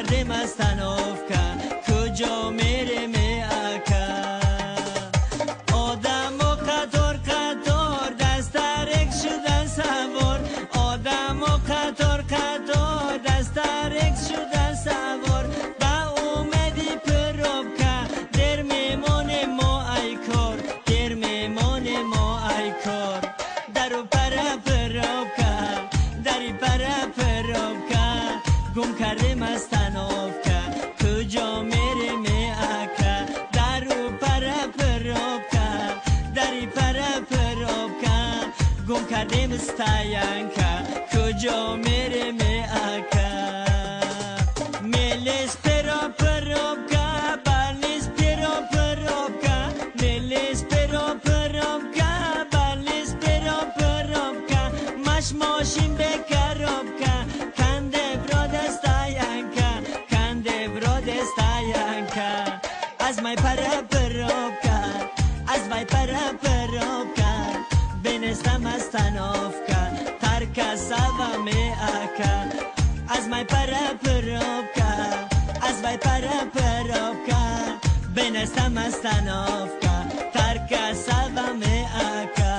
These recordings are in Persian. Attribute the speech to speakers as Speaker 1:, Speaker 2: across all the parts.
Speaker 1: کردیم از تنافکا کجا میره می اکا آدم و قطار قطار دست ترک شدن سوار آدم و قطار قطار دست ترک شدن سوار با اومدی پروبکا در میمونه ما ای کار در میمونه ما ای کار درو پرا پروبکا دری پرا پروبکا گم کردیم از تنافکا کجا میره می اکا درو پرا پروبکا دری پرا پروبکا گم کردیم استاینکا کجا میره می اکا میلیس پرا پروبکا بانیس پرا پروبکا میلیس پرا پروبکا بانیس پرا پروبکا ماش ماشین بکروبکا کنده براد استاینکا کنده براد استاینکا از مای پرا پروبکا از مای پرا پروبکا بنستم از تنافکا ترکا سوا می اکا از مای پرا پروبکا از مای پرا پروبکا بنستم از تنافکا ترکا سوا می اکا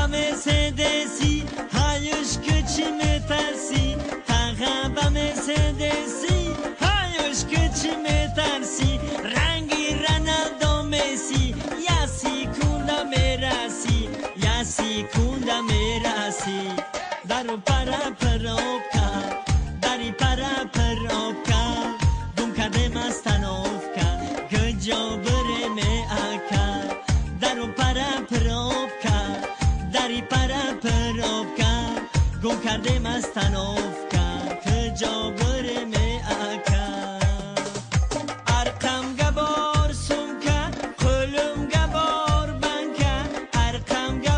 Speaker 1: Mercedesi hayuş küçüme tersi Tağaba Mercedesi hayuş küçüme tersi Rangi Ronaldo Messi Yasi kunda merasi Yasi kunda merasi Daru para perovka Dari para perovka Gum kardem az tanovka Gıca bire me aka Daru para perovka دری پرا پروبکا گم کردیم از تنافکا کجا بریم